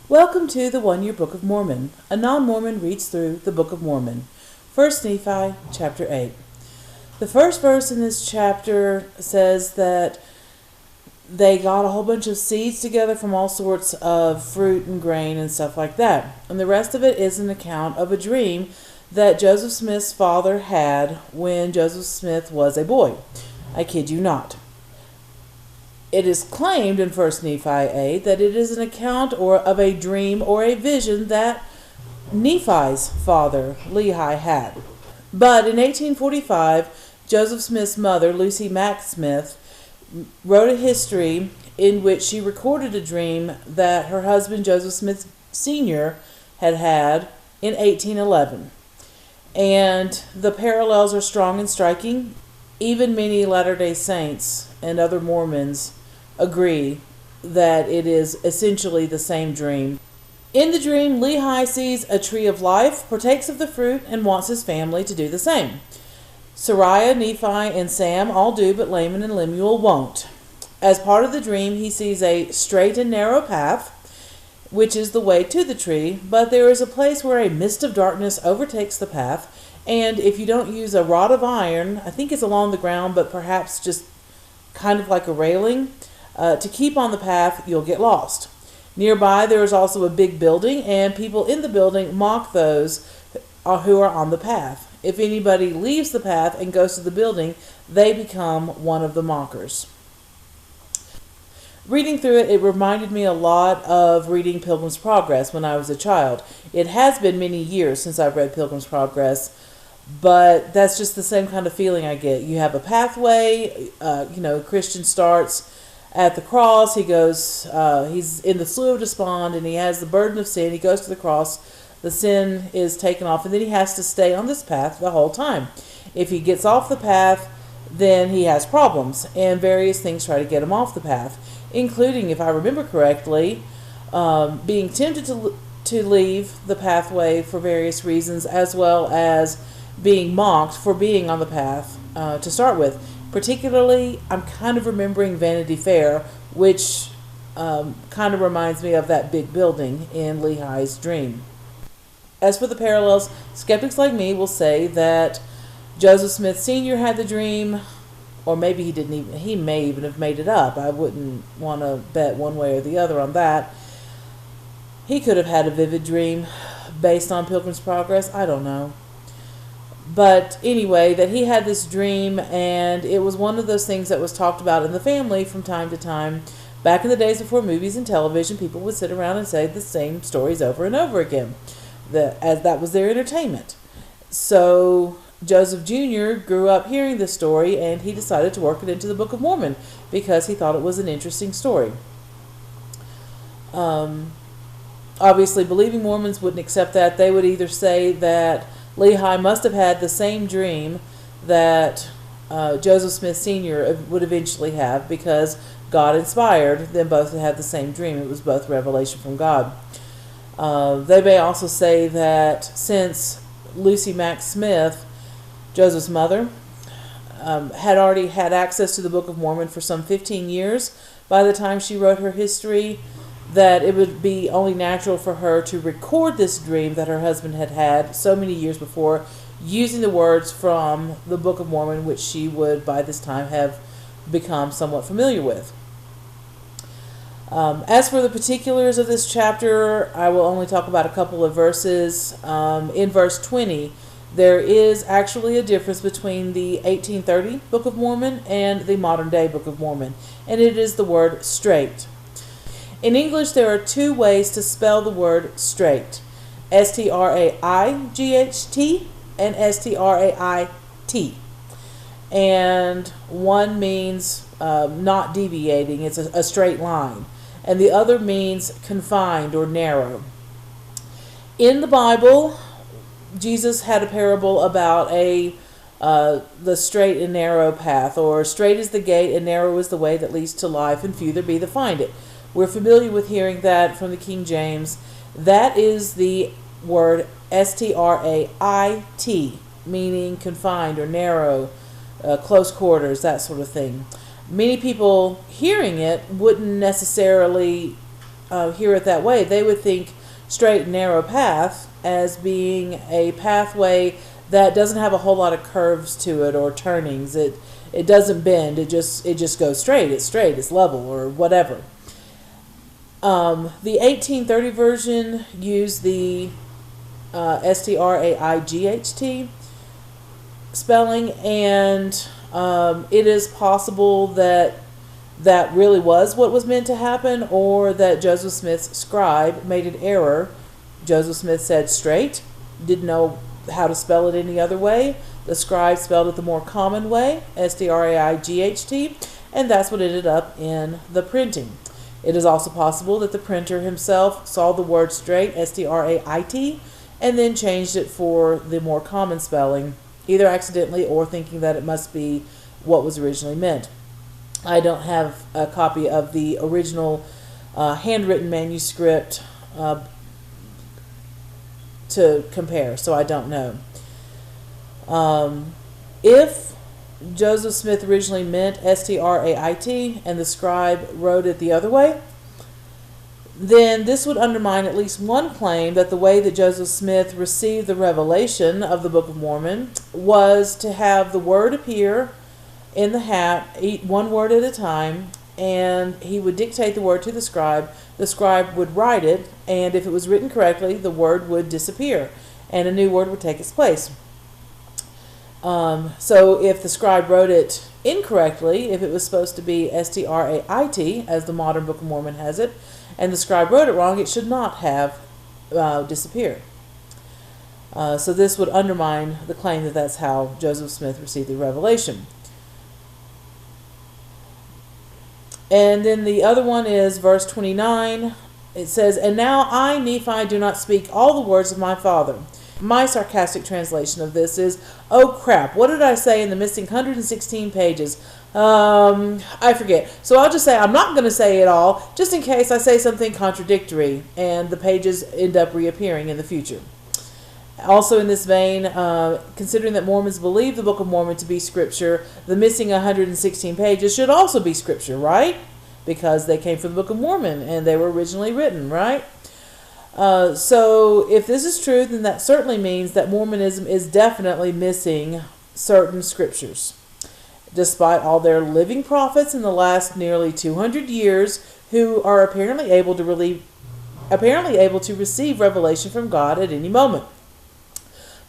Welcome to the One Year Book of Mormon. A non-Mormon reads through the Book of Mormon. 1 Nephi, chapter 8. The first verse in this chapter says that they got a whole bunch of seeds together from all sorts of fruit and grain and stuff like that. And the rest of it is an account of a dream that Joseph Smith's father had when Joseph Smith was a boy. I kid you not. It is claimed in 1 Nephi 8 that it is an account of a dream or a vision that Nephi's father, Lehi, had. But in 1845, Joseph Smith's mother, Lucy Mack Smith, wrote a history in which she recorded a dream that her husband, Joseph Smith Sr., had in 1811. And the parallels are strong and striking. Even many Latter-day Saints and other Mormons agree that it is essentially the same dream. In the dream, Lehi sees a tree of life, partakes of the fruit, and wants his family to do the same. Sariah, Nephi, and Sam all do, but Laman and Lemuel won't. As part of the dream, he sees a straight and narrow path, which is the way to the tree, but there is a place where a mist of darkness overtakes the path, and if you don't use a rod of iron, I think it's along the ground, but perhaps just kind of like a railing, to keep on the path, you'll get lost. Nearby, there is also a big building, and people in the building mock those who are on the path. If anybody leaves the path and goes to the building, they become one of the mockers. Reading through it, it reminded me a lot of reading Pilgrim's Progress when I was a child. It has been many years since I've read Pilgrim's Progress, but that's just the same kind of feeling I get. You have a pathway, Christian starts at the cross. He goes, he's in the slough of despond, and he has the burden of sin. He goes to the cross. The sin is taken off, and then he has to stay on this path the whole time. If he gets off the path, then he has problems, and various things try to get him off the path, including, if I remember correctly, being tempted to leave the pathway for various reasons, as well as being mocked for being on the path to start with. Particularly, I'm kind of remembering Vanity Fair, which kind of reminds me of that big building in Lehi's dream. As for the parallels, skeptics like me will say that Joseph Smith Sr. had the dream, or maybe he may even have made it up. I wouldn't want to bet one way or the other on that. He could have had a vivid dream based on Pilgrim's Progress. I don't know. But anyway, that he had this dream, and it was one of those things that was talked about in the family from time to time. Back in the days before movies and television, people would sit around and say the same stories over and over again, as that was their entertainment. So Joseph Jr. grew up hearing this story, and he decided to work it into the Book of Mormon because he thought it was an interesting story. Obviously, believing Mormons wouldn't accept that. They would either say that Lehi must have had the same dream that Joseph Smith Sr. would eventually have, because God inspired them both to have the same dream. It was both revelation from God. They may also say that since Lucy Mack Smith, Joseph's mother, had already had access to the Book of Mormon for some 15 years by the time she wrote her history, that it would be only natural for her to record this dream that her husband had so many years before, using the words from the Book of Mormon, which she would by this time have become somewhat familiar with. As for the particulars of this chapter, I will only talk about a couple of verses. In verse 20, there is actually a difference between the 1830 Book of Mormon and the modern day Book of Mormon, and it is the word straight. In English, there are two ways to spell the word straight: S-T-R-A-I-G-H-T and S-T-R-A-I-T. And one means not deviating, it's a straight line. And the other means confined or narrow. In the Bible, Jesus had a parable about the straight and narrow path, or straight is the gate and narrow is the way that leads to life, and few there be that find it. We're familiar with hearing that from the King James. That is the word S-T-R-A-I-T, meaning confined or narrow, close quarters, that sort of thing. Many people hearing it wouldn't necessarily hear it that way. They would think straight and narrow path as being a pathway that doesn't have a whole lot of curves to it or turnings. It doesn't bend. It just goes straight. It's straight. It's level or whatever. The 1830 version used the straight spelling, and it is possible that that really was what was meant to happen, or that Joseph Smith's scribe made an error. Joseph Smith said straight, didn't know how to spell it any other way. The scribe spelled it the more common way, straight, and that's what ended up in the printing. It is also possible that the printer himself saw the word straight, straight, and then changed it for the more common spelling, either accidentally or thinking that it must be what was originally meant. I don't have a copy of the original handwritten manuscript to compare, so I don't know. If Joseph Smith originally meant straight and the scribe wrote it the other way, then this would undermine at least one claim that the way that Joseph Smith received the revelation of the Book of Mormon was to have the word appear in the hat, one word at a time, and he would dictate the word to the scribe would write it, and if it was written correctly, the word would disappear and a new word would take its place. So if the scribe wrote it incorrectly, if it was supposed to be straight, as the modern Book of Mormon has it, and the scribe wrote it wrong, it should not have disappeared. So this would undermine the claim that that's how Joseph Smith received the revelation. And then the other one is verse 29. It says, "And now I, Nephi, do not speak all the words of my father." My sarcastic translation of this is, "Oh crap, what did I say in the missing 116 pages? I forget. So I'll just say I'm not going to say it all, just in case I say something contradictory and the pages end up reappearing in the future." Also in this vein, considering that Mormons believe the Book of Mormon to be scripture, the missing 116 pages should also be scripture, right? Because they came from the Book of Mormon and they were originally written, right? So if this is true, then that certainly means that Mormonism is definitely missing certain scriptures. Despite all their living prophets in the last nearly 200 years who are apparently able to receive revelation from God at any moment.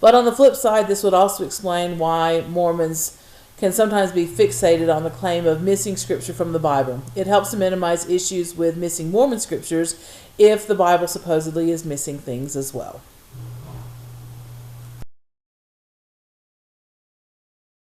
But on the flip side, this would also explain why Mormons can sometimes be fixated on the claim of missing scripture from the Bible. It helps to minimize issues with missing Mormon scriptures if the Bible supposedly is missing things as well.